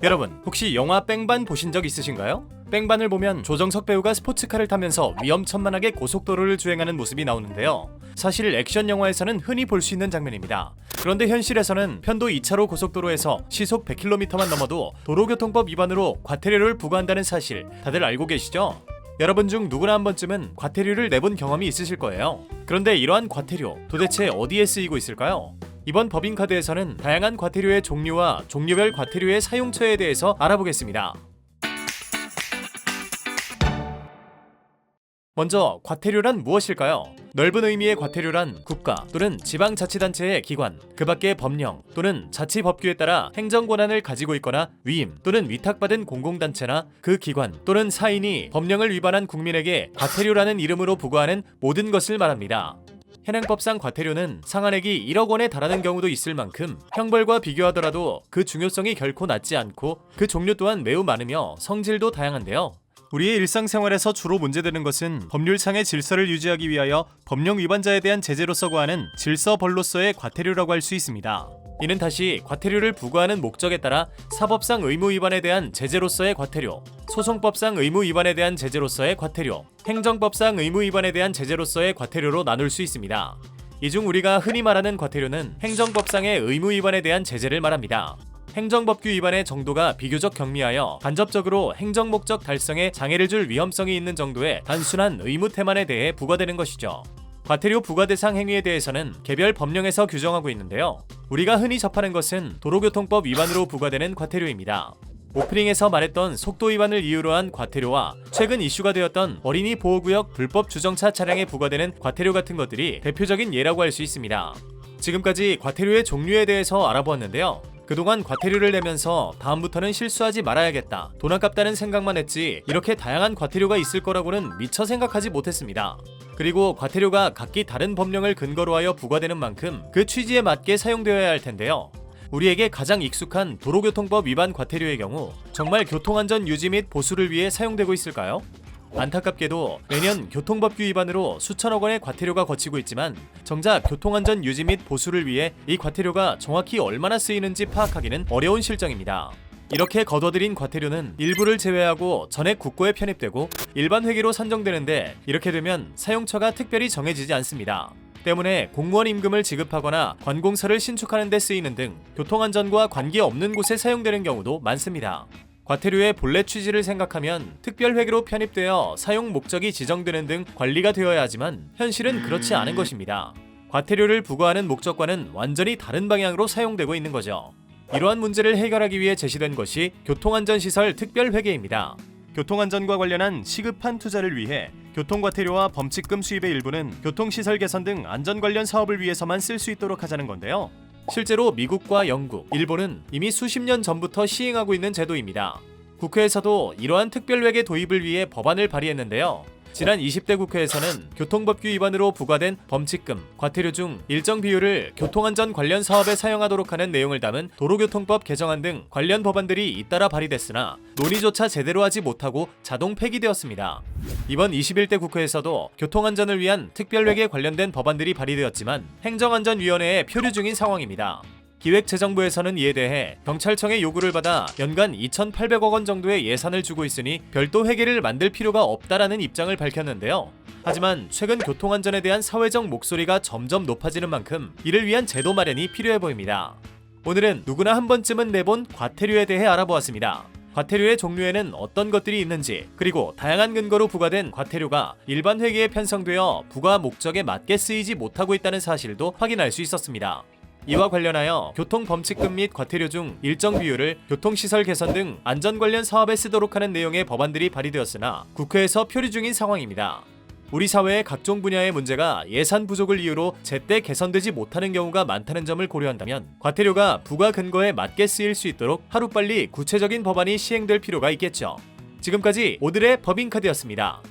여러분, 혹시 영화 뺑반 보신 적 있으신가요? 뺑반을 보면 조정석 배우가 스포츠카를 타면서 위험천만하게 고속도로를 주행하는 모습이 나오는데요. 사실 액션 영화에서는 흔히 볼 수 있는 장면입니다. 그런데 현실에서는 편도 2차로 고속도로에서 시속 100km만 넘어도 도로교통법 위반으로 과태료를 부과한다는 사실 다들 알고 계시죠? 여러분 중 누구나 한 번쯤은 과태료를 내본 경험이 있으실 거예요. 그런데 이러한 과태료 도대체 어디에 쓰이고 있을까요? 이번 법인카드에서는 다양한 과태료의 종류와 종류별 과태료의 사용처에 대해서 알아보겠습니다. 먼저 과태료란 무엇일까요? 넓은 의미의 과태료란 국가 또는 지방자치단체의 기관, 그 밖의 법령 또는 자치법규에 따라 행정권한을 가지고 있거나 위임 또는 위탁받은 공공단체나 그 기관 또는 사인이 법령을 위반한 국민에게 과태료라는 이름으로 부과하는 모든 것을 말합니다. 현행법상 과태료는 상한액이 1억 원에 달하는 경우도 있을 만큼 형벌과 비교하더라도 그 중요성이 결코 낮지 않고 그 종류 또한 매우 많으며 성질도 다양한데요. 우리의 일상생활에서 주로 문제되는 것은 법률상의 질서를 유지하기 위하여 법령 위반자에 대한 제재로서 구하는 질서벌로서의 과태료라고 할 수 있습니다. 이는 다시 과태료를 부과하는 목적에 따라 사법상 의무 위반에 대한 제재로서의 과태료, 소송법상 의무 위반에 대한 제재로서의 과태료, 행정법상 의무 위반에 대한 제재로서의 과태료로 나눌 수 있습니다. 이 중 우리가 흔히 말하는 과태료는 행정법상의 의무 위반에 대한 제재를 말합니다. 행정법규 위반의 정도가 비교적 경미하여 간접적으로 행정 목적 달성에 장애를 줄 위험성이 있는 정도의 단순한 의무 태만에 대해 부과되는 것이죠. 과태료 부과 대상 행위에 대해서는 개별 법령에서 규정하고 있는데요. 우리가 흔히 접하는 것은 도로교통법 위반으로 부과되는 과태료입니다. 오프닝에서 말했던 속도 위반을 이유로 한 과태료와 최근 이슈가 되었던 어린이 보호구역 불법 주정차 차량에 부과되는 과태료 같은 것들이 대표적인 예라고 할 수 있습니다. 지금까지 과태료의 종류에 대해서 알아보았는데요. 그동안 과태료를 내면서 다음부터는 실수하지 말아야겠다, 돈 아깝다는 생각만 했지 이렇게 다양한 과태료가 있을 거라고는 미처 생각하지 못했습니다. 그리고 과태료가 각기 다른 법령을 근거로 하여 부과되는 만큼 그 취지에 맞게 사용되어야 할 텐데요. 우리에게 가장 익숙한 도로교통법 위반 과태료의 경우 정말 교통안전 유지 및 보수를 위해 사용되고 있을까요? 안타깝게도 매년 교통법규 위반으로 수천억 원의 과태료가 거치고 있지만 정작 교통안전 유지 및 보수를 위해 이 과태료가 정확히 얼마나 쓰이는지 파악하기는 어려운 실정입니다. 이렇게 거둬들인 과태료는 일부를 제외하고 전액 국고에 편입되고 일반 회계로 산정되는데 이렇게 되면 사용처가 특별히 정해지지 않습니다. 때문에 공무원 임금을 지급하거나 관공서를 신축하는 데 쓰이는 등 교통안전과 관계없는 곳에 사용되는 경우도 많습니다. 과태료의 본래 취지를 생각하면 특별회계로 편입되어 사용 목적이 지정되는 등 관리가 되어야 하지만 현실은 그렇지 않은 것입니다. 과태료를 부과하는 목적과는 완전히 다른 방향으로 사용되고 있는 거죠. 이러한 문제를 해결하기 위해 제시된 것이 교통안전시설 특별회계입니다. 교통안전과 관련한 시급한 투자를 위해 교통과태료와 범칙금 수입의 일부는 교통시설 개선 등 안전 관련 사업을 위해서만 쓸 수 있도록 하자는 건데요. 실제로 미국과 영국, 일본은 이미 수십 년 전부터 시행하고 있는 제도입니다. 국회에서도 이러한 특별회계 도입을 위해 법안을 발의했는데요. 지난 20대 국회에서는 교통법규 위반으로 부과된 범칙금, 과태료 중 일정 비율을 교통안전 관련 사업에 사용하도록 하는 내용을 담은 도로교통법 개정안 등 관련 법안들이 잇따라 발의됐으나 논의조차 제대로 하지 못하고 자동 폐기되었습니다. 이번 21대 국회에서도 교통안전을 위한 특별회계 관련된 법안들이 발의되었지만 행정안전위원회에 표류 중인 상황입니다. 기획재정부에서는 이에 대해 경찰청의 요구를 받아 연간 2,800억 원 정도의 예산을 주고 있으니 별도 회계를 만들 필요가 없다라는 입장을 밝혔는데요. 하지만 최근 교통안전에 대한 사회적 목소리가 점점 높아지는 만큼 이를 위한 제도 마련이 필요해 보입니다. 오늘은 누구나 한 번쯤은 내본 과태료에 대해 알아보았습니다. 과태료의 종류에는 어떤 것들이 있는지, 그리고 다양한 근거로 부과된 과태료가 일반 회계에 편성되어 부과 목적에 맞게 쓰이지 못하고 있다는 사실도 확인할 수 있었습니다. 이와 관련하여 교통범칙금 및 과태료 중 일정 비율을 교통시설 개선 등 안전 관련 사업에 쓰도록 하는 내용의 법안들이 발의되었으나 국회에서 표류 중인 상황입니다. 우리 사회의 각종 분야의 문제가 예산 부족을 이유로 제때 개선되지 못하는 경우가 많다는 점을 고려한다면 과태료가 부과 근거에 맞게 쓰일 수 있도록 하루빨리 구체적인 법안이 시행될 필요가 있겠죠. 지금까지 오늘의 법인카드였습니다.